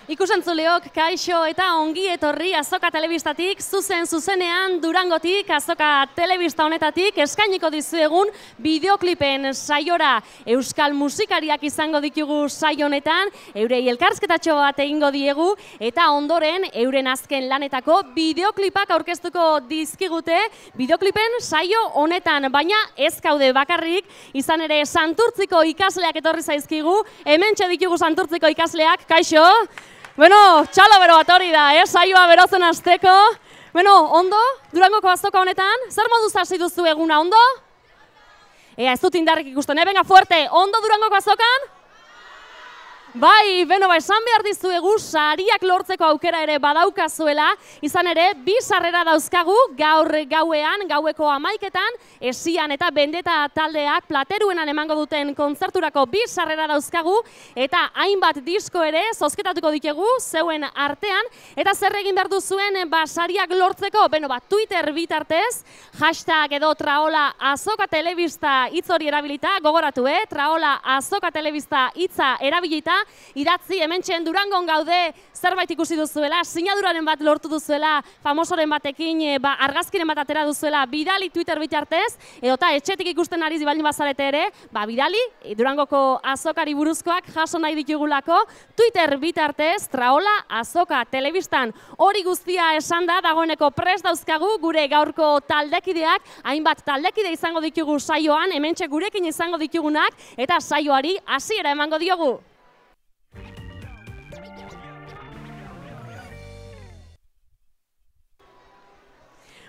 Ikusentzuleok, kaixo eta ongi etorri Azoka Telebistatik, zuzenean Durangotik, Azoka Telebista honetatik, eskainiko dizuegun bideoklipen saiora. Euskal musikariak izango ditugu saio honetan, eurei elkarrizketatxo bat egingo diegu, eta ondoren euren azken lanetako bideoklipak aurkeztuko dizkigute bideoklipen saio honetan, baina ez gaude bakarrik, izan ere Santurtziko ikasleak etorri zaizkigu, hementxe ditugu Santurtziko ikasleak, kaixo! Bueno, txalo bero bat hori da, saioa berotzen hasteko. Bueno, ondo, Durangoko Azoka honetan, zer moduz hasi duzu eguna, ondo? Ez dut indarrik ikusten, venga fuerte, ondo Durangoko Azokan? Bai, esan behar dizuegu, sariak lortzeko aukera ere badaukazuela, izan ere, 2 sarrera dauzkagu, gaur gauean, gaueko 11etan, Esian eta Bendeta taldeak plateruenan emango duten kontzerturako 2 sarrera dauzkagu, eta hainbat disko ere zozketatuko ditugu, zeuen artean, eta zer egin behar duzuen sariak lortzeko, Twitter bitartez, hashtag edo traola Azoka Telebista hitz hori erabilita, gogoratu, traola Azoka Telebista hitza erabilita, idatzi hementxen Durangon gaude zerbait ikusi duzuela, sinaduraren bat lortu duzuela, famosoren batekin, argazkiren bat atera duzuela, bidali Twitter bitartez, edota etxetik ikusten ari baldin bazarete ere, bidali Durangoko Azokari buruzkoak jaso nahi ditugulako, Twitter bitartez, traola Azoka Telebistan. Hori guztia esan da, dagoeneko prest dauzkagu, gure gaurko taldekideak, hainbat taldekide izango ditugu saioan, hementxe gurekin izango ditugunak, eta saioari hasiera emango diogu.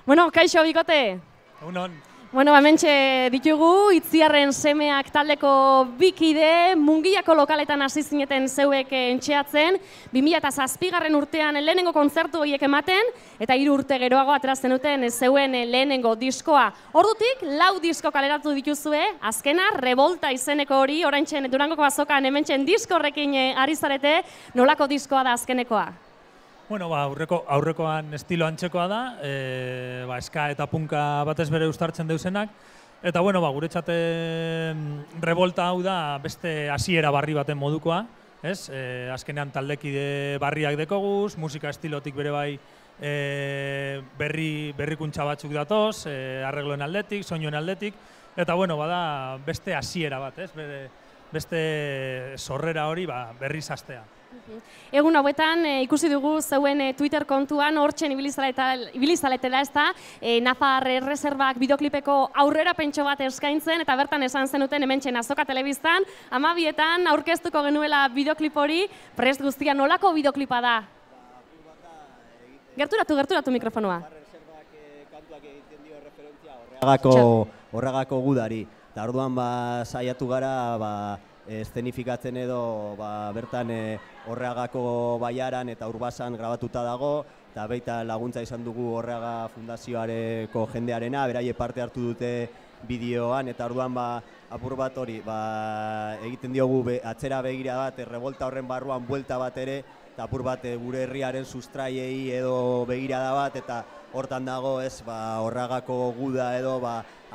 Bueno, kaixo, bikote? Egunon. Hementxe ditugu, Itziarren semeak taldeko bikide, Mungiako lokaletan hasi zineten zeuek entxeatzen, 2007 urtean lehenengo kontzertu horiek ematen, eta 3 urte geroago ateratzen duten zeuen lehenengo diskoa. Ordutik, 4 disko kaleratu dituzue, azkena, Revolta izeneko hori, oraintxen Durangoko Azokan hementxen diskorrekin ari zarete, nolako diskoa da azkenekoa? Bueno, aurrekoan estilo antzekoa da, ska eta punka batez bere uztartzen deusenak, eta guretzat Revolta hau da beste hasiera barri baten modukoa, ez? Azkenean taldekide barriak dekoguz, musika estilotik bere bai berrikuntza batzuk datoz, arregloen aldetik, soinuen aldetik, eta bada beste hasiera bat, ez? Beste sorrera hori berriz hastea. Egun hauetan ikusi dugu zeuen Twitter kontuan hortzen ibilizaletela ez da, Nafar Erreserbak bideoklipeko aurrera pentso bat eskaintzen, eta bertan esan zenuten hementxen Azoka Telebistan, 12etan aurkeztuko genuela bideoklip hori, prest guztia nolako bideoklipa da? Gerturatu mikrofonoa. Nafar Erreserbak kantuak egiten dio referentzia horregako gudari, eta orduan saiatu gara eszenifikatzen edo bertan Horreagako baiaran eta Urbasan grabatuta dago, eta baita laguntza izan dugu Horreaga Fundazioareko jendearena, beraie parte hartu dute bideoan, eta orduan apur bat hori, egiten diogu atzera begira bat, Revolta horren barruan buelta bat ere, eta apur bat gure herriaren sustraiei edo begirada bat, eta hortan dago Horreagako guda edo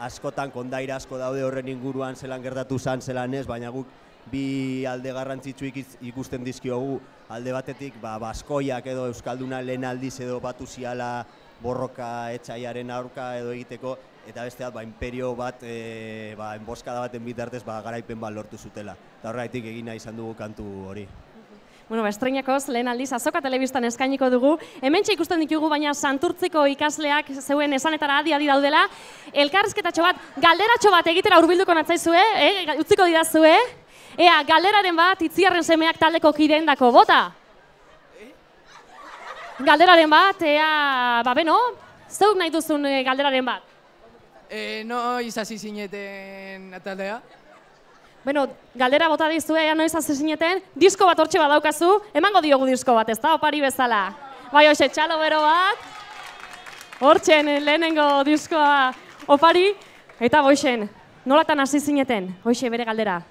askotan kondaira asko daude horren inguruan zelan gertatu zan, zelan ez, baina guk bi alde garrantzitsu ikusten dizkiogu, alde batetik baskoiak edo euskalduna lehen aldiz edo batu ziala borroka etxaiaren aurka edo egiteko, eta besteat imperio bat, enboskada baten bitartez garaipen lortu zutela. Eta horregatik egina izan dugu kantu hori. Estreinakoz, lehen aldiz, Azoka Telebistan eskainiko dugu. Hementxe ikusten ditugu, baina Santurtziko ikasleak zeuen esanetara adi daudela. Elkarrizketatxo bat, galderatxo bat egitera hurbilduko natzaizue, utziko didazue. Ea, galderaren bat, Itziarren semeak taldeko kideendako, bota? Galderaren bat, zeuk nahi duzun galderaren bat? Noiz hasi zineten taldea? Galdera bota dizue, noiz hasi zineten, disko bat hortxe badaukazu, emango diogu disko bat, ez da, opari bezala. Bai, hoxe, txalo bero bat, hortxen lehenengo diskoa opari, eta boixen, nolatan hasi zineten, hoxe, bere galdera?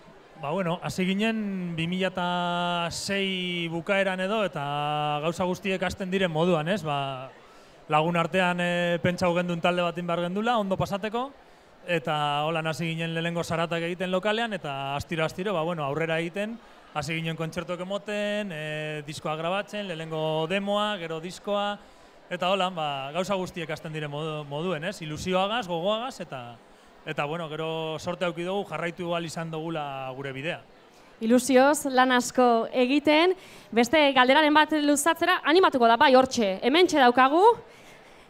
Hasi ginen 2006 bukaeran edo, eta gauza guztiek hasten diren moduan, ez? Lagun artean pentsau gendun talde batin behar gendula, ondo pasateko, eta holan hasi ginen lehenengo zaratak egiten lokalean, eta astiro, aurrera egiten, hasi ginen kontzertuak emoten, diskoa grabatzen, lehenengo demoa, gero diskoa, eta holan, gauza guztiek hasten dire moduen, ilusioagaz, gogoagaz, eta gero sorte auki dugu jarraitu igual izan dugula gure bidea. Ilusioz, lan asko egiten, beste galderaren bat luzatzera, animatuko da, bai, hortxe, hementxe daukagu,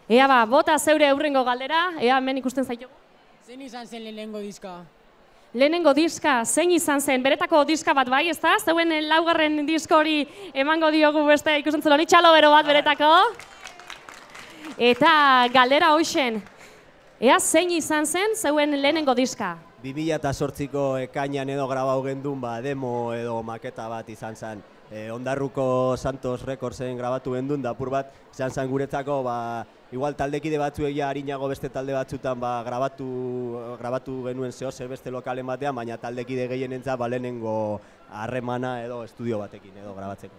ea bota zeure aurrengo galdera, ea hemen ikusten zaitugu. Zein izan zen lehenengo diska? Lehenengo diska, zein izan zen, beretako diska bat bai, ezta? Zeuen laugarren disko hori emango diogu beste ikusentzule honi, txalo bero bat beretako. Eta galdera hoxen, ea zein izan zen zeuen lehenengo diska? 2008ko ekainan edo grabau gendun demo edo maketa bat izan zen. Ondarruko Santos Recordsen grabatu gendun, da apur bat izan zen guretzako, igual taldekide batzuek ja harinago beste talde batzutan grabatu genuen zer beste lokalen batean, baina taldekide gehienentzat lehenengo harremana edo estudio batekin edo grabatzeko.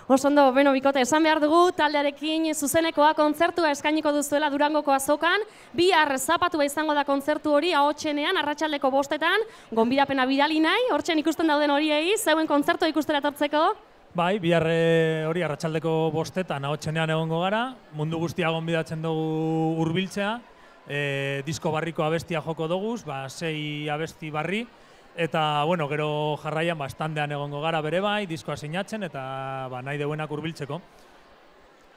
Osondo, beno bikote, esan behar dugu taldearekin zuzenekoa kontzertua eskainiko duzuela Durangoko azokan, bihar zapatua izango da kontzertu hori ahotsenean, arratsaldeko 5etan, gonbidapena bidali nahi, hortzen ikusten dauden horiei, zeuen kontzertua ikustera etortzeko? Bai, bihar hori arratsaldeko 5etan ahotsenean egongo gara, mundu guztia gonbidatzen dugu hurbiltzea, disko barriko abestia joko dugu, 6 abesti barri, eta, gero jarraian standean egongo gara bere bai, diskoa sinatzen eta nahi deuenak hurbiltzeko.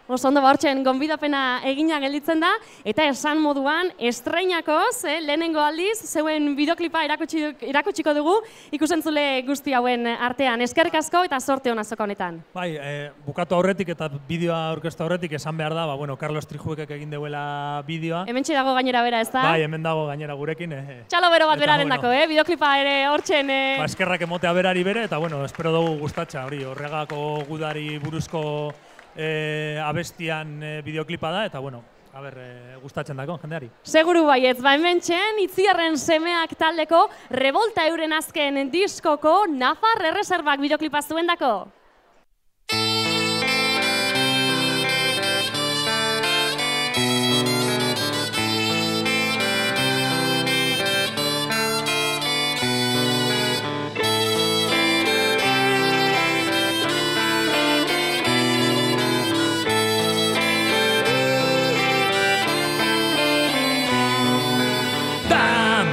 Oso ondo, hortzen gonbidapena egina gelditzen da, eta esan moduan, estreinakoz, lehenengo aldiz, zeuen bideoklipa erakutsiko dugu, ikusentzule guzti hauen artean. Eskerrik asko eta sorte hona azoka honetan. Bai, bukatu aurretik eta bideoa aurkeztu aurretik esan behar da, Carlos Trijuekek egin deuela bideoa. Hementxe dago gainera bera, ez da? Bai, hemen dago gainera gurekin. Txalo bero bat beraren dako, bideoklipa ere hortzen. Eskerrak emotea berari bere, eta espero dugu gustatxa, hori, Horregako gudari buruzko abestian bideoklipa da, eta gustatzen dako jendeari. Seguru baietz, hementxen Itziarren semeak taldeko Revolta euren azken diskoko Nafar Erreserbak bideoklipa zuen dako.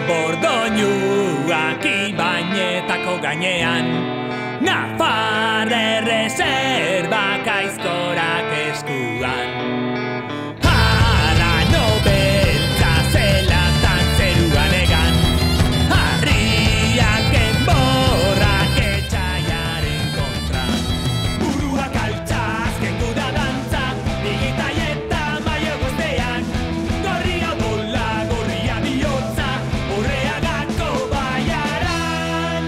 Bordoinuak ibainetako gainean, Nafar Erreserbak aizkorak eskuan. Harano beltza zelatan zeruan egan, harriak enborrak etxaiaren kontra. Buruak altzaz, kengu da dantza, digitai eta maio guztean, gorria bola, gorria bihotza, Horreagako baiaran.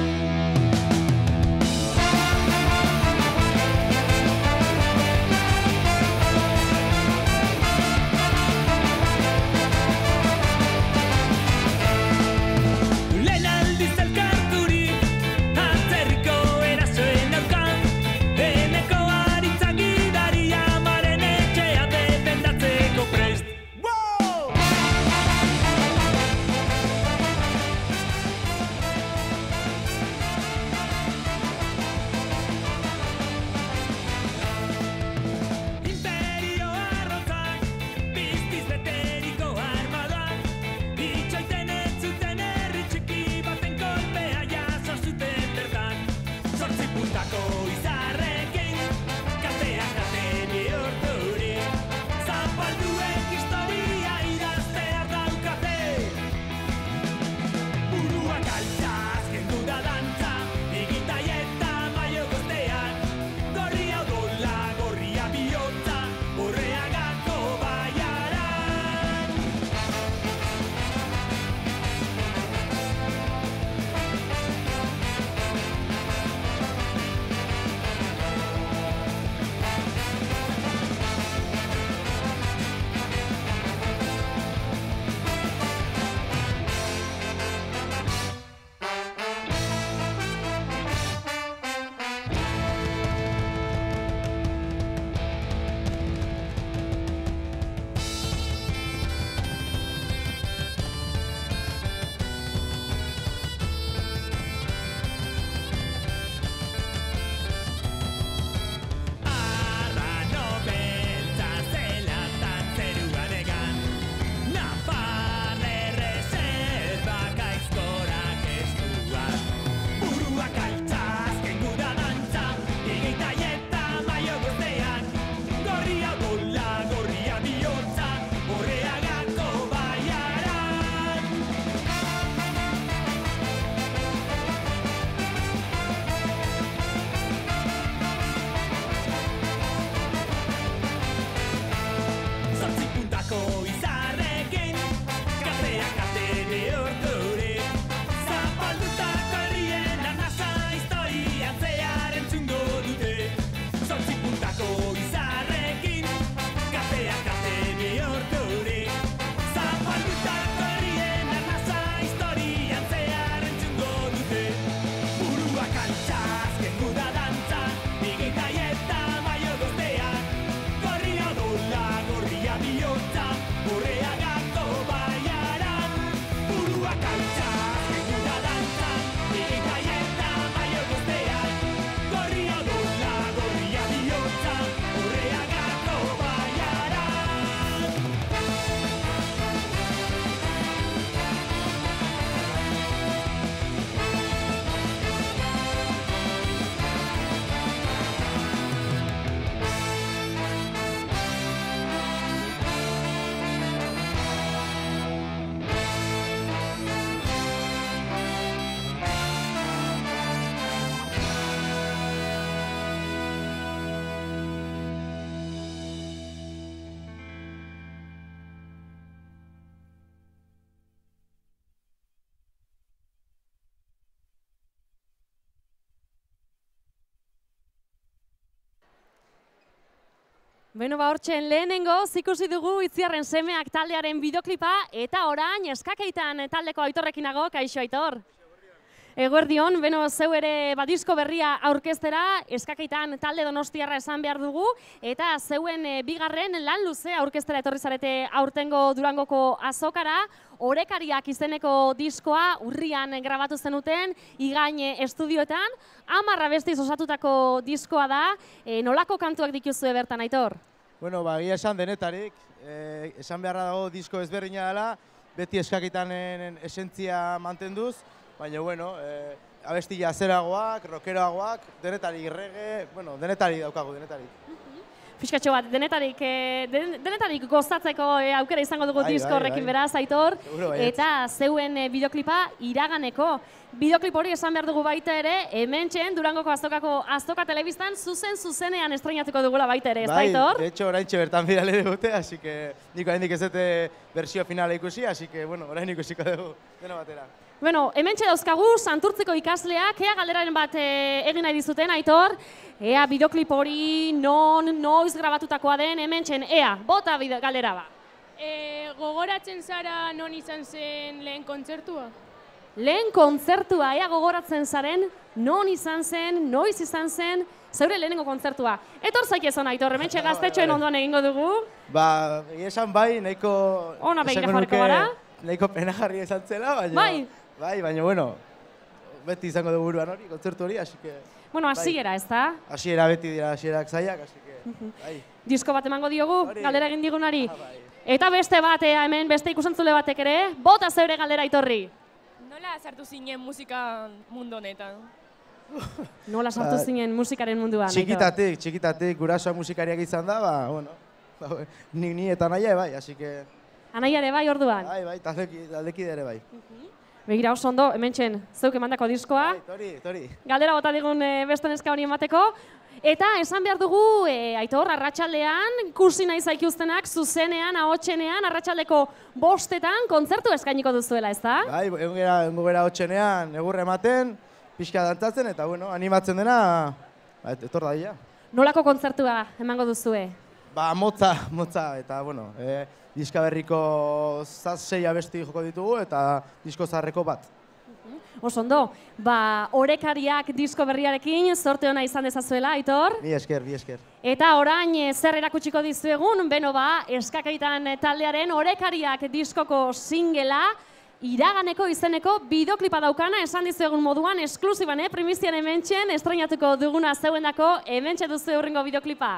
Beno, hortxen lehenengo ikusi dugu Itziarren semeak taldearen bideoklipa eta orain eskakeitan taldeko Aitorrekin nago, kaixo Aitor. Eguerdion, beno, zeu ere disko berria aurkeztera, eskakeitan talde donostiarra esan behar dugu, eta zeuen bigarren lan luze aurkeztera etorri zarete aurtengo Durangoko azokara, Orekariak izeneko diskoa urrian grabatu zenuten, Igain estudioetan, 10 abestiz osatutako diskoa da, nolako kantuak dituzue bertan, Aitor? Bueno, egia esan denetarik, esan beharra dago disko ezberdina dela, beti eskakitanen esentzia mantenduz, baina, bueno, abesti jazeragoak, rockeroagoak, denetarik reggae, bueno, denetarik daukagu, denetarik. Fiskatxo bat, denetarik gozatzeko aukera izango dugu disko horrekin beraz, Aitor, eta zeuen bideoklipa iraganeko. Bideoklip hori esan behar dugu baita ere, hementxen Durangoko Azoka Telebistan zuzenean estrenatuko dugula baita ere, ez da, Aitor? De hecho, oraintxe bertan birale dute, así que niko hendik ez dute bersio finala ikusi, así que, bueno, orain ikusiko dugu dena batera. Bueno, hementxe dauzkagu, Santurtziko ikasleak, ea galderaren bat egin nahi dizuten, Aitor, ea bideoklip hori noiz grabatutakoa den, hementxen, ea, bota galdera ba. Gogoratzen zara non izan zen lehen kontzertua? Lehen kontzertua, ea gogoratzen zaren, non izan zen, noiz izan zen, zeure lehenengo kontzertua. Etor zaitezon, Aitor, hementxe gaztetxoen ondoan egingo dugu. Ba, esan bai, nahiko... Ona begira jarriko gara. Nahiko penagarri esan zela, baina... Bai, baina, bueno, beti izango dugu buruan hori, kontzertu hori, así que... Bueno, hasiera, ez da? Hasiera beti dira, hasierak zaiak, así que... Bai. Disko bat emango diogu, galdera egin digunari. Eta beste bat, hemen beste ikusentzule batek ere, bota zeure galdera Aitorri. Nola sartu zinen musika mundu honetan? Nola sartu zinen musikaren munduan, Aitor? Txikitatik, gurasoa musikariak izan da, ba, bueno, ni eta naia bai, así que... Anaia ere bai orduan? Bai, taldekide ere bai. Begira oso ondo, hementxen, zeuk emandako diskoa. Tori. Galdera bota digun beste neska hori emateko. Eta esan behar dugu, Aitor, arratsaldean, ikusi nahi zaituztenak, zuzenean, ahotsenean, arratsaldeko 5etan kontzertu eskainiko duzuela, ez da? Bai, egongo gara ahotsenean, egurre ematen, pixka dantzatzen, eta, bueno, animatzen dena, etor daia. Nolako kontzertua emango duzue? Ba, motza, eta, bueno, diska berriko 6 abesti joko ditugu eta disko zaharreko bat. Oso ondo, ba, Orekariak disko berriarekin zorte ona izan dezazuela, Aitor? Bi esker. Eta orain zer erakutsiko dizuegun, beno ba, eskakeitan taldearen Orekariak diskoko singela, iraganeko izeneko bideoklipa daukana, esan dizuegun moduan, esklusiban, primizian hementxen, estrenatuko duguna zeuendako, hementxe duzu eurrengo bideoklipa.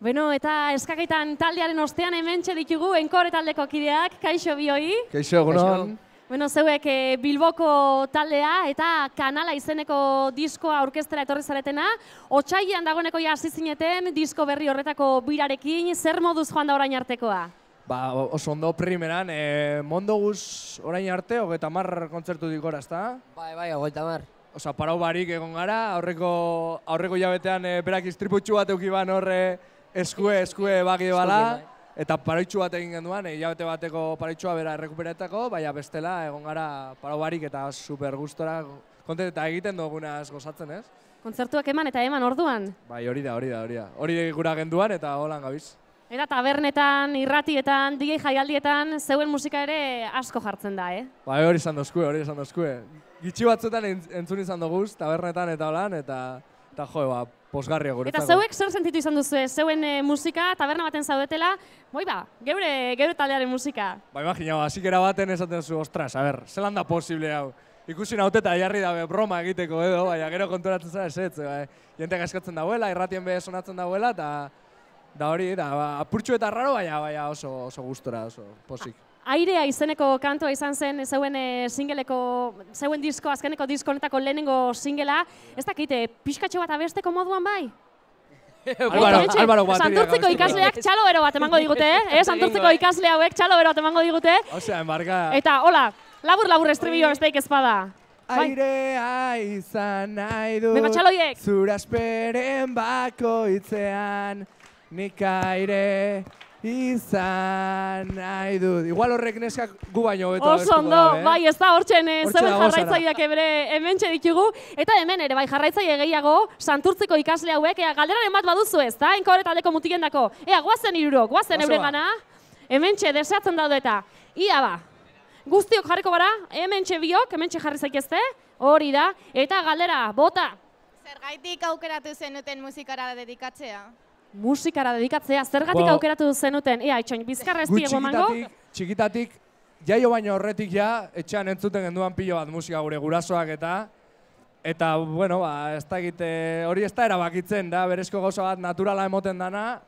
Bueno, eta eskakaitan taldearen ostean hementxe ditugu Encore taldeko kideak, kaixo bioi. Kaixo, egunon. Bueno, zeuek Bilboko taldea eta Kanala izeneko diskoa aurkeztera etorri zaretena. Otsailean dagoeneko ja hasi zineten disko berri horretako birarekin, zer moduz joan da orain artekoa? Ba, oso ondo primeran, mondo guz orain arte, 30 kontzertu dikora, ezta? Bai, 30. Osa, parau barik egon gara, aurreko jabetean berak istriputxu bat eukiban horre eskue bagi bala. Eta paraitxu bat egin genduan, hilabete bateko paraitxua bera errekuperatako, baina bestela egon gara parau barik eta super gustora kontent eta egiten dugunaz gozatzen, ez? Kontzertuak eman eta eman orduan? Bai, hori da. Hori gura genduan eta holan gabiz. Eta tabernetan, irratietan, DJ jaialdietan, zeuen musika ere asko jartzen da, Bai, hori izan dozkue. Gitxi batzuetan entzun izan duguz, tabernetan eta holan, eta jo, posgarria guretzako. Eta zeuek zer sentitu izan duzue, zeuen musika, taberna baten zaudetela, geure taldearen musika. Ba, imagina, hasikera baten esaten zu, ostras, zelan da posible hau. Ikusi naute eta jarri dabe broma egiteko edo, baina gero konturatzen zara esetz. Jenteak askatzen dauela, irratien be sonatzen dauela, eta hori, apurtxu eta raro, baina oso gustora, oso posik. Airea izeneko kantua izan zen zeuen azkeneko disko honetako lehenengo singela. Ez dakite, pixkatxo bat abesteko moduan bai? Álvaro bateria. Santurtziko ikasleak txalo bero bat emango digute, Santurtziko ikasle hauek txalo bero bat emango digute. Osea, enbarka. Eta, hola, labur estribillo besteik ezpada. Airea izan nahi dut, Venga, txaloiek. Zurasperen bakoitzean, nik aire izan nahi dut. Igual horrek neskak gu baino beto oso ondo, bai, ez da hortzen zeuen jarraitzaileak ebere hementxe ditugu. Eta hemen ere, bai, jarraitzaile gehiago, Santurtziko ikasle hauek, galderaren bat baduzu ez, da? Encore taldeko mutilendako. Guazen irurok, guazen euregana. Hementxe, deseatzen daude eta. Ia ba, guztiok jarriko gara, hementxe biok, hementxe jarri zaitezte, hori da. Eta galdera, bota. Zergaitik aukeratu zenuten musikara dedikatzea? Musikara dedikatzea, zergatik aukeratu zenuten? Itxoin, bizkarra ez diego emango? Txikitatik, jaio baino horretik etxean entzuten genduan pilo bat musika gure gurasoak eta, bueno, ez da egite, hori ez da erabakitzen da, berezko gauza bat naturala emoten dana,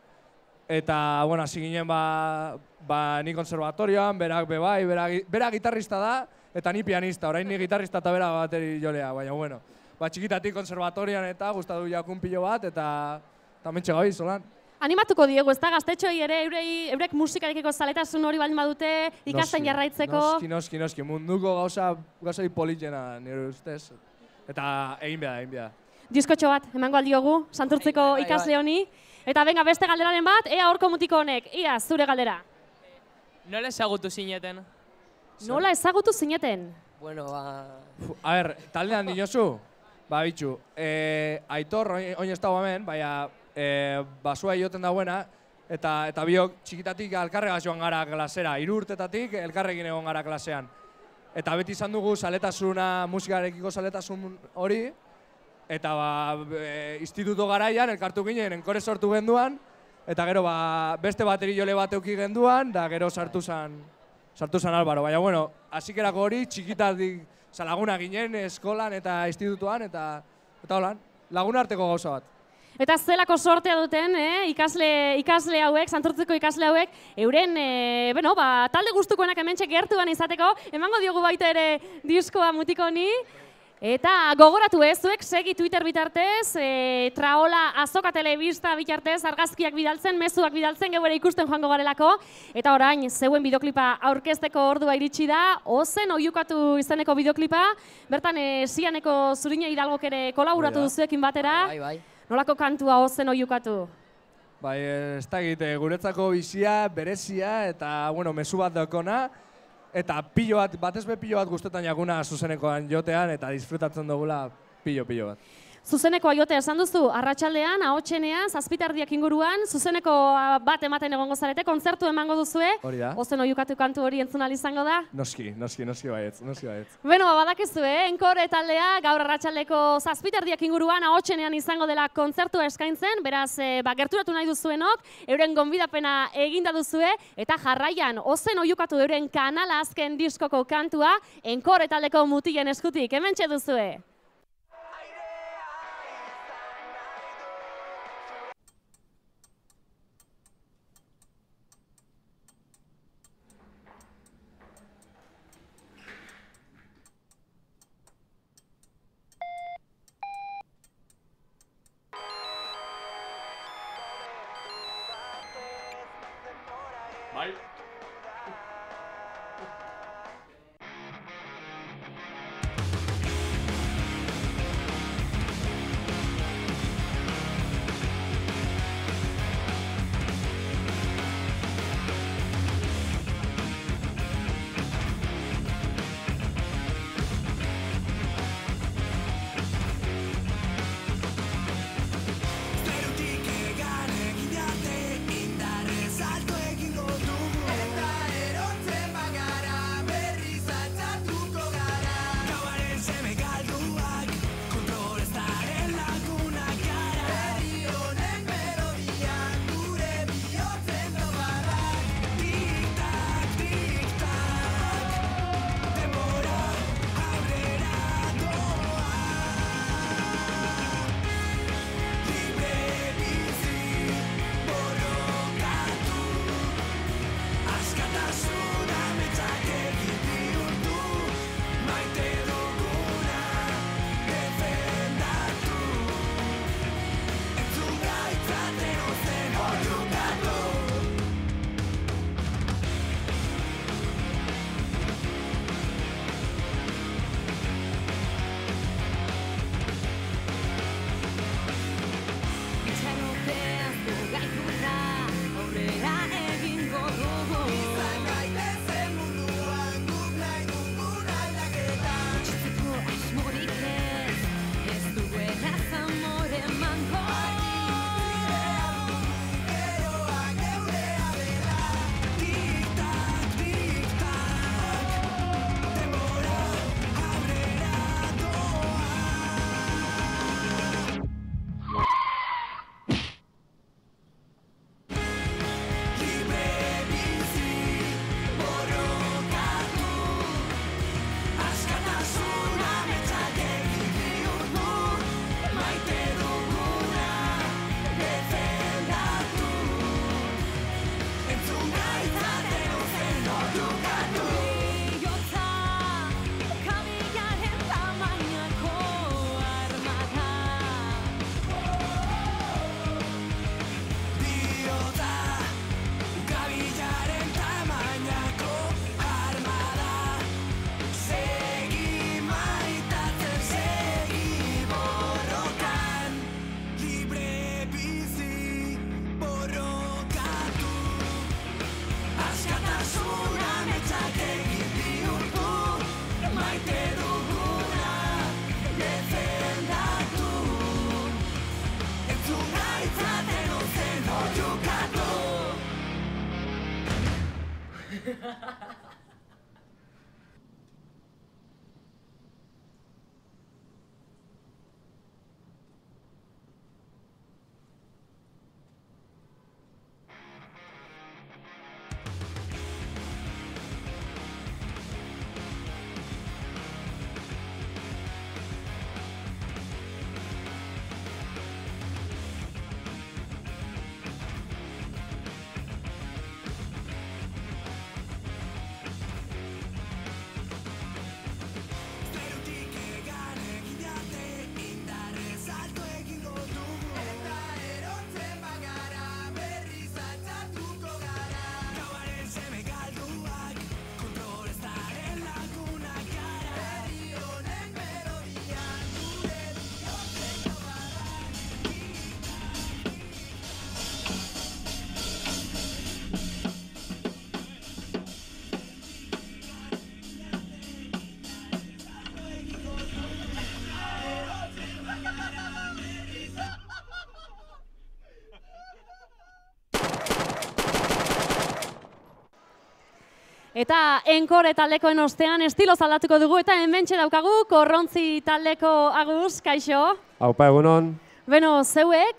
eta, bueno, hasi ginen ni konservatorioan, berak bebai, bera gitarrista da, eta ni pianista, orain ni gitarrista eta bera bateri jolea, baina, bueno, txikitatik konservatorioan eta gustatu jakun pilo bat, eta mentxe gabiz, holan. Animatuko diegu, ez da, gaztetxoi ere eurek musikarekiko zaletasun hori baldin badute ikasten jarraitzeko. Noski, munduko gauzai politena nire ustez. Eta egin behar. Diskotxo bat, emango aldiogu, Santurtziko ikasle honi. Eta benga, beste galderaren bat, ea horko mutiko honek, ia, zure galdera. Nola ezagutu zineten? Nola ezagutu zineten? Bueno, A ber, taldean dinozu? Bitxu, Aitor, oin ez dago hemen, baina basua ioten dauena, eta biok txikitatik elkarregaz joan gara klasera, 3 urtetatik elkarrekin egon gara klasean. Eta beti izan dugu zaletasuna, musikarekiko zaletasun hori, eta instituto garaian elkartu ginen, Encore sortu genduan, eta gero beste bateri jole bat euki genduan, da gero sartu zan Álvaro. Baina, bueno, hasikerako hori txikitatik laguna ginen eskolan eta institutuan, eta holan, laguna arteko gauza bat. Eta zelako sortea duten, ikasle hauek, Santurtziko ikasle hauek, euren, talde gustukoenak hementxe gertuan izateko, emango diogu baita ere diskoa mutiko honi. Eta gogoratu zuek segi Twitter bitartez, Traola Azoka Telebista bitartez, argazkiak bidaltzen, mezuak bidaltzen, geure ikusten joango garelako. Eta orain, zeuen bideoklipa aurkezteko ordua iritsi da, Ozen Oiukatu izeneko bideoklipa, bertan Sianeko Zurina Hidalgok ere kolaboratu duzuekin batera. Bai. Nolako kantua Ozen Oiukatu? Bai, ez da egite, guretzako bizia, berezia, eta, mezu bat daukona. Eta batez be pilo bat gustetan jaguna zuzenekoan jotean, eta disfrutatzen dugula pilo bat. Zuzenekoa jotea esan duzu, arratsaldean, ahotsenean, 7:30 inguruan, zuzeneko bat ematen egongo zarete, kontzertu emango duzue. Hori da. Ozen Oiukatu kantu hori entzun ahal izango da? Noski baietz. Beno, badakizu, Encore taldea gaur arratsaldeko 7:30 inguruan, ahotsenean izango dela kontzertua eskaintzen, beraz, gerturatu nahi duzuenok, euren gonbidapena eginda duzue, eta jarraian, Ozen Oiukatu euren Kanala azken diskoko kantua, Encore taldeko mutilen eskutik, hementxe duzue. Eta Encore taldekoen ostean estilo aldatuko dugu eta hementxe daukagu Korrontzi taldeko Agus, kaixo. Aupa, egunon. Beno, zeuek,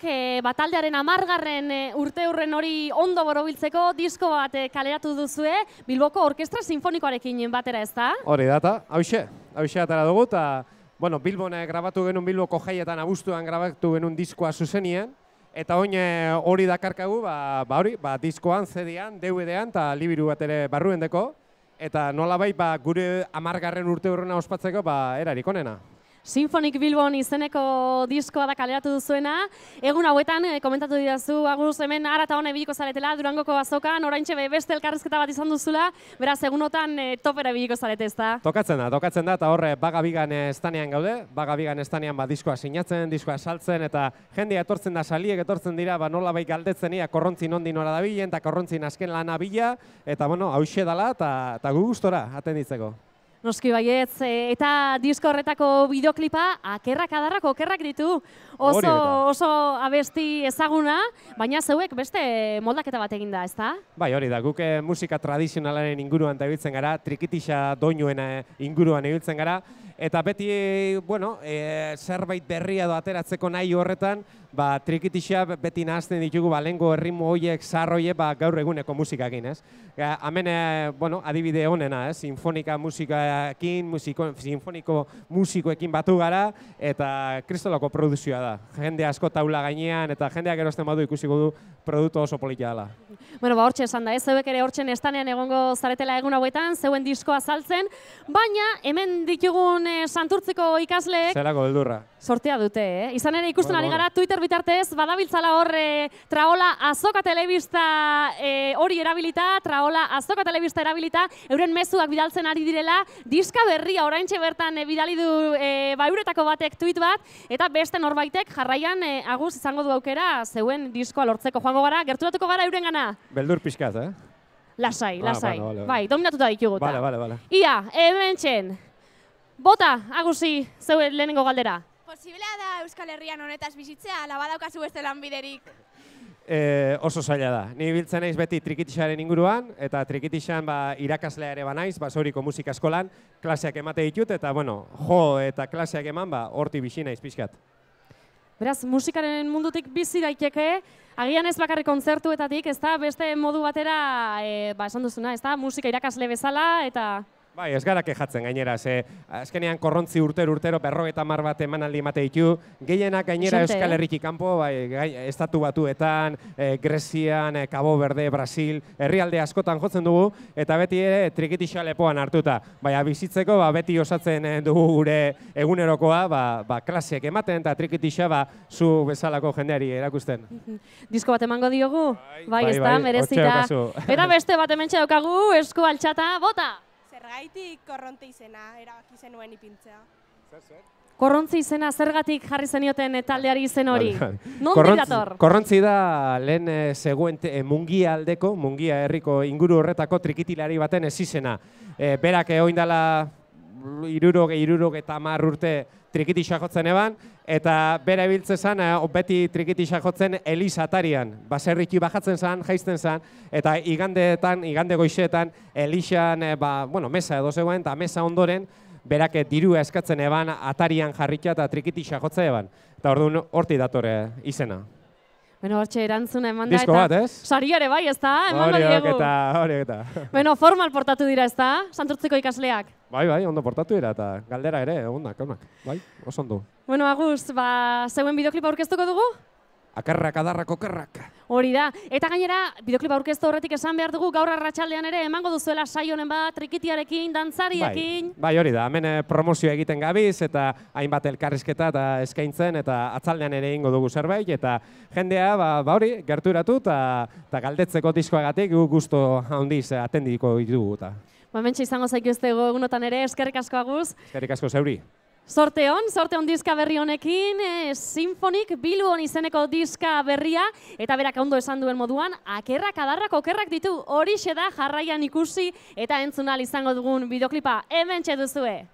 taldearen 10. urte hurren hori ondo borobiltzeko disko bat kaleratu duzue, Bilboko Orkestra Sinfonikoarekin batera, ez da? Hori data, hauxe atara dugu, eta Bilbon grabatu genuen Bilboko jaietan abuztuan grabatu genuen diskoa zuzenien, eta oin hori dakarkagu, diskoan, CD-an, DVD-an, eta libiru bat ere barruen deko, eta nolabait gure 10. urte hurrena ospatzeko erarik onena. Sinfonik Bilbon izeneko diskoa da kaleratu duzuena. Egun hauetan, komentatu didazu, Agus, hemen ara eta hona ibiliko zaretela, Durangoko azokan, oraintxe beste elkarrizketa bat izan duzula, beraz, egunotan topera ibiliko zarete, ez da? Tokatzen da, eta horre Bagabigan estanean gaude, Bagabigan estanean diskoa sinatzen, diskoa saltzen, eta jendea etortzen da, saliek etortzen dira, nolabait galdetzen ia, Korrontzi nondi nora dabilen, eta Korrontzin azken lana bila, eta hauxe dala, eta gu gustora, atenditzeko. Noski baietz, eta disko horretako bideoklipa akerrak adarrak okerrak ditu. Oso abesti ezaguna, baina zeuek beste moldaketa bat eginda, ez da? Bai, hori da, guk musika tradizionalaren inguruan ibiltzen gara, trikitixa doinuen inguruan ibiltzen gara, eta beti, zerbait berria edo ateratzeko nahi horretan, trikitixa beti nahazten ditugu lehengo erritmo horiek, zahar horiek, gaur eguneko musikakin, ez? Hemen, adibide honena, sinfonika musikaekin, sinfoniko musikoekin batu gara, eta kristolako produzioa da. Jende asko taula gainean, eta jendeak erosten badu ikusiko du produktu oso politia dela. Hortxe esan da, zeuek ere hortxen estanean egongo zaretela egun hauetan, zeuen diskoa saltzen, baina hemen ditugun Santurtziko ikasleek... Zerako beldurra. Sortea dute, Izan ere ikusten ari gara, Twitter bitartez, badabiltzala hor Traola Azoka Telebista hori erabilita, Traola Azoka Telebista erabilita, euren mezuak bidaltzen ari direla, diska berria oraintxe bertan bidali du euretako batek tweet bat, eta beste norbaitek jarraian Agus izango du aukera zeuen diskoa lortzeko. Joango gara, gerturatuko gara euren gana. Beldur pixkat, Lasai. Bai, dominatuta dituguta. Bale. Ia, hementxen. Bota, Agusi, zeuen lehenengo galdera. Posiblea da Euskal Herrian honetaz bizitzea, ala badaukazu beste lanbiderik? Oso zaila da. Ni biltzen naiz beti trikitixaren inguruan, eta trikitixan irakaslea ere banaiz, Basauriko musika eskolan, klaseak emate ditut, eta jo eta klaseak eman, horti bizi naiz pixkat. Beraz, musikaren mundutik bizi daiteke, agian ez bakarrik kontzertuetatik, ez da, beste modu batera, esan duzuna, ez da, musika irakasle bezala, eta... Bai, ez gara kejatzen gainera, azkenean Korrontzi urtero 50 bat emanaldi emate ditu, gehienak gainera Euskal Herritik kanpo, estatu batuetan, Grezian, Cabo Verde, Brasil, herrialde askotan jotzen dugu, eta beti ere trikitixa lepoan hartuta. Baina bizitzeko beti osatzen dugu gure egunerokoa, klaseak ematen eta trikitixa zu bezalako jendeari erakusten. Disko bat emango diogu? Bai, ez da, merezita. Eta beste bat hementxe daukagu, esku altxata, bota! Zergaitik Korrontzi izena erabaki zenuen ipintzea? Korrontzi izena zergatik jarri zenioten taldeari izen hori? Nondik dator? Korrontzi da lehen zegoen Mungia aldeko, Mungia herriko inguru horretako trikitilari baten ez izena. Berak oindala 60 urte trikitixa jotzen eban, eta bera ebiltzen zen, beti trikitixa jotzen Eliza atarian. Baserriki bajatzen zen, jaizten zen, eta igande goizetan, Elizan, mesa edo zegoen, eta mesa ondoren, berak dirua eskatzen eban, atarian jarrikia eta trikitixa jotzen eban. Eta orduan horti datore izena. Hortxe erantzuna eman da, disko bat, ez? Sariare bai, ez da? Eman diegu. Horiek eta. Formal portatu dira, ez da? Santurtziko ikasleak. Bai, ondo portatu dira, eta galdera ere, onak. Bai, oso ondo. Agus, zeuen bideoklipa aurkeztuko dugu? Akerrak, adarrak, okerrak. Hori da. Eta gainera, bideoklipa aurkeztu horretik esan behar dugu, gaur arratsaldean ere emango duzuela saio honen bat, trikitiarekin, dantzariekin. Bai, hori da. Hemen promozioa egiten gabiz, eta hainbat elkarrizketa eta eskaintzen, eta atzaldean ere egingo dugu zerbait, eta jendea, hori, gerturatu, eta galdetzeko diskoagatik gustu handiz atendiko ditugu. Mentxe izango zaituztego egunotan ere, eskerrik asko Agus. Eskerrik asko zeuri. Sorte hon diska berri honekin, Sinfonik Bilbon izeneko diska berria, eta berak ondo esan duen moduan, akerrak, adarrak, okerrak ditu, horixe da jarraian ikusi, eta entzun ahal izango dugun bideoklipa, hementxe duzue.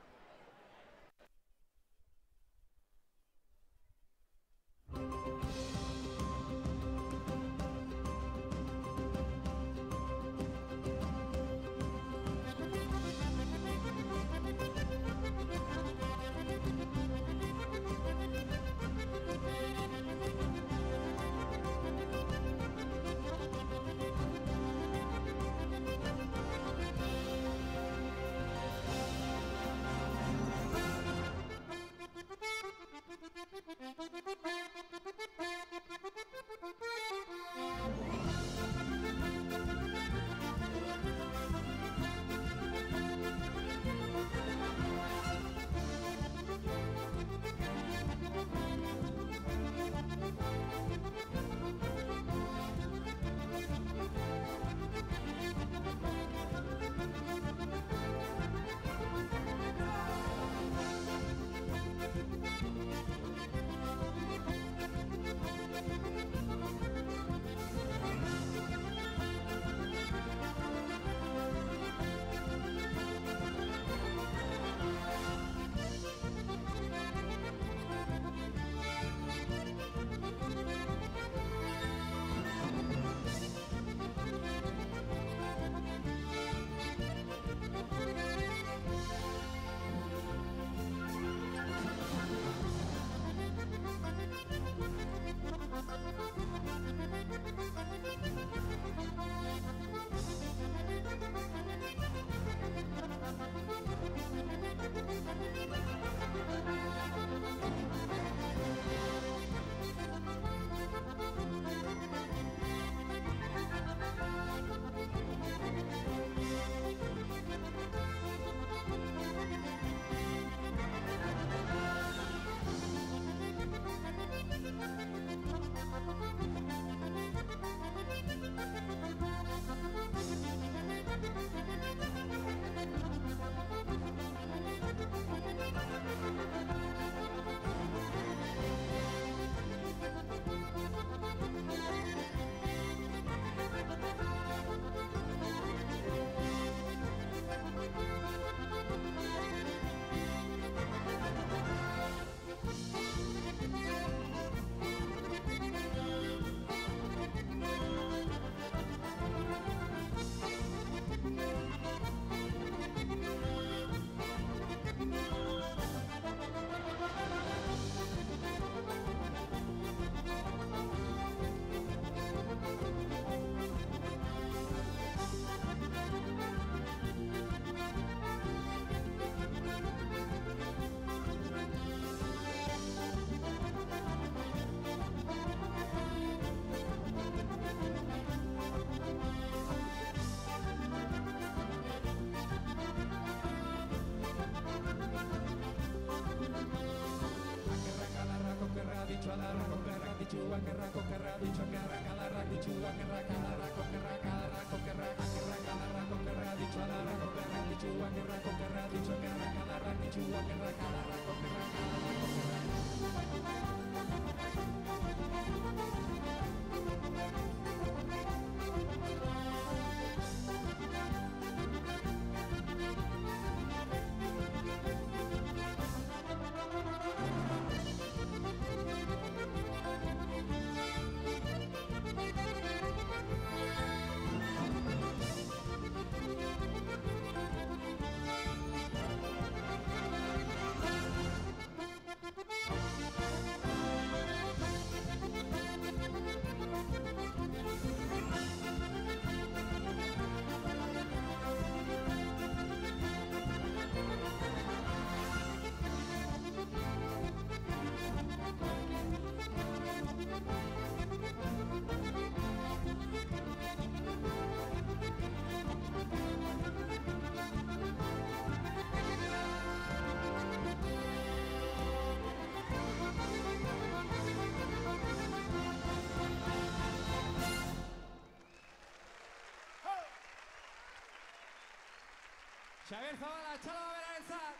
Xabier Zabala, txalo berarentzat!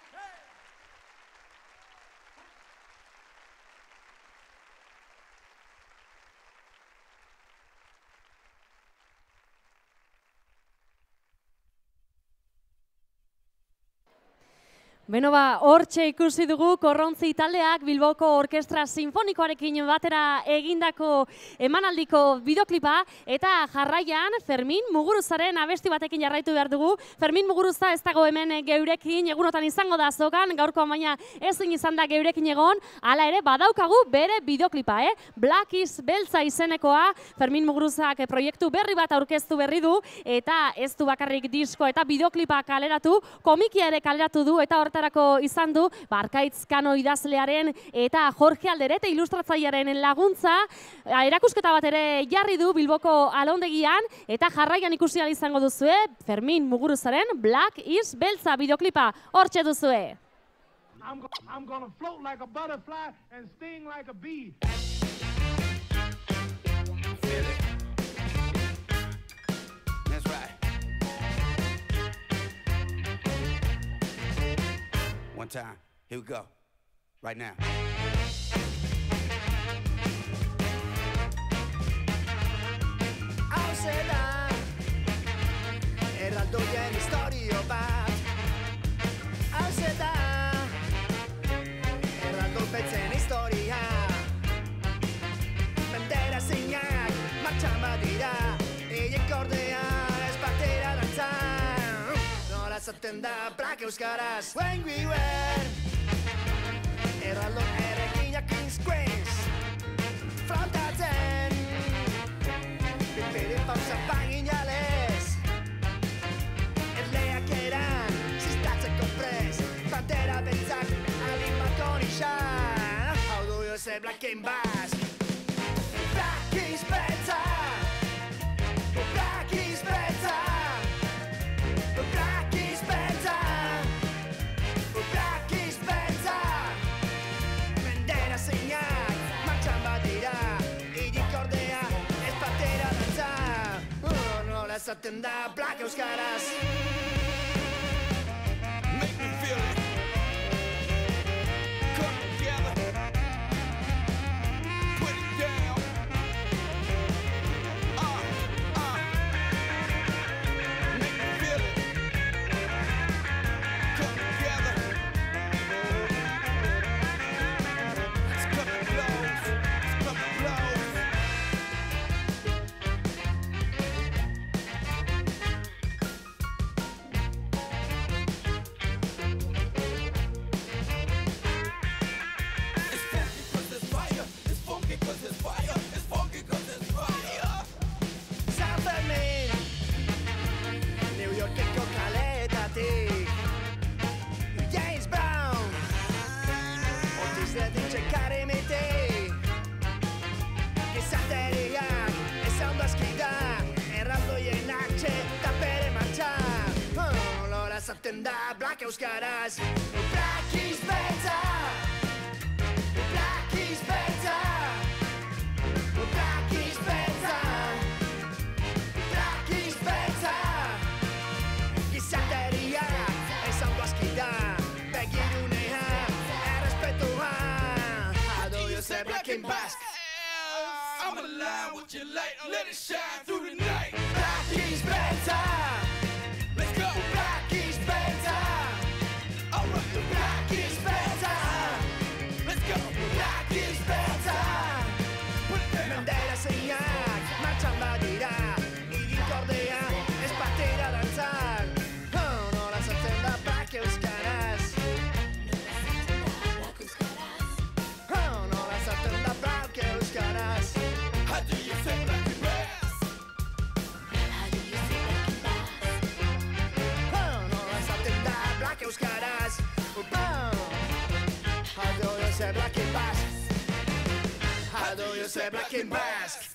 Beno hortxe ikusi dugu Korrontzi taldeak Bilboko Orkestra Sinfonikoarekin batera egindako emanaldiko bideoklipa eta jarraian Fermin Muguruzaren abesti batekin jarraitu behar dugu. Fermin Muguruza ez dago hemen geurekin, egunotan izango da azokan, gaurko baina ezin izan da geurekin egon, hala ere badaukagu bere bideoklipa, Black is Beltza izenekoa. Fermin Muguruzak proiektu berri bat aurkeztu berri du eta ez du bakarrik disko eta bideoklipa kaleratu, komikia ere kaleratu du eta hortarako izan du Arkaitz Kano idazlearen eta Jorge Alderete ilustratzailearen laguntza. Erakusketa bat ere jarri du Bilboko Alondegian eta jarraian ikusi ahal izango duzue Fermin Muguruzaren Black is Beltza bideoklipa hortxe duzue. I'm gonna float like a butterfly and sting like a bee. Feel it. That's right. One time. Here we go. Right now. Hau zeda erraldoien historio bat. Hau zeda erraldopetzen historia. Mendera zeinak martxan badira, eiek ordea ez batera dantzan. Nola zaten da Black euskaraz. When we were erraldo erreginak Queens flautatzen Pipiri pausa paginales Erleak eran Zistatzeko prez Bandera beltzak Alimako nixan Hau du ze Black and Bass Black is beltza Black is beltza Black is beltza Black is beltza Mendera zeinak martxan badira Irik ordea ez batera dantza Nola esaten da Black euskaraz Make me feel it. Come together. Put it down. Make me feel it. Come together. Let's cut the clothes. Let's cut the clothes. It's funky 'cause there's fire. It's funky 'cause there's fire. It's funky 'cause there's fire. San Fermin New Yorkeko kaleetatik James Brown Ortiz leditxe karimiti Gizateriak ez ondo aski da Erraldoien atxe eta bere martxa Lola zaten da Black euskaraz Black is beltza Black is beltza you say black and Basque. I'm aligned with your light, let it shine through the night. Black is better. Let's go. Black is better. Alright. Black is better. Let's go. Black is better. Put it down. Mendera zeinak martxan badira, iginkordea ez batera dantzan. Nola esaten da black euskaraz. Nola esaten da black euskaraz. How do you say black and Basque? Nola esaten da black euskaraz. How do you say black and Basque? How do you say black and Basque?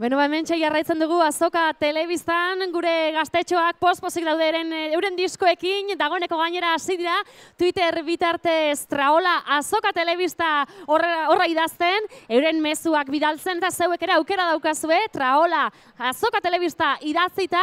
Beno, hementxe jarraitzen dugu Azoka Telebistan, gure gaztetxoak poz-pozik daude euren diskoekin, dagoeneko gainera hasi dira Twitter bitartez Traola Azoka Telebista horra idazten, euren mezuak bidaltzen, eta zeuek ere aukera daukazue, Traola Azoka Telebista idatzita,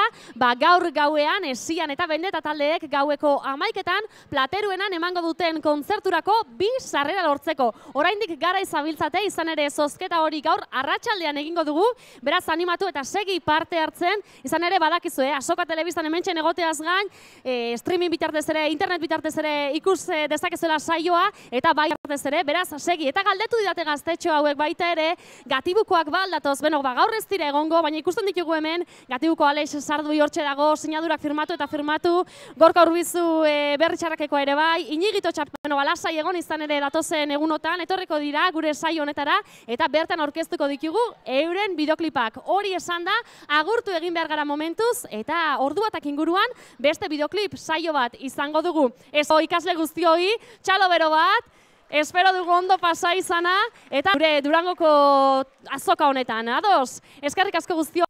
gaur gauean, esian eta bendeta taldeek gaueko 11etan, plateruenan emango duten kontzerturako 2 sarrera lortzeko. Oraindik gara izabiltzate, izan ere zozketa hori gaur arratsaldean egingo dugu, beraz animatu eta segi parte hartzen, izan ere badakizu, Azoka Telebistan hementxe egoteaz gain, streaming bitartez ere, internet bitartez ere ikus dezakezuela saioa, eta bai bitartez ere, beraz segi. Eta galdetu didate gaztetxo hauek baita ere, Gatibukoak baldatoz, beno, gaur ez dira egongo, baina ikusten ditugu hemen, Gatibuko Alex Sardui hortxe dago, sinadurak firmatu eta firmatu, Gorka Urbizu berritxarrakeko ere bai, Inigito Txapeno lasai egon izan ere datozen egunotan, etorriko dira gure saio honetara, eta bertan aurkeztuko ditugu euren bideoklipak. Hori esan da, agurtu egin behar gara momentuz, eta ordu batak inguruan beste bideoklip saio bat izango dugu. Ezo ikasle guztioi, txalo bero bat, espero dugu ondo pasa izana, eta gure Durangoko azoka honetan, ados? Eskerrik asko guztio.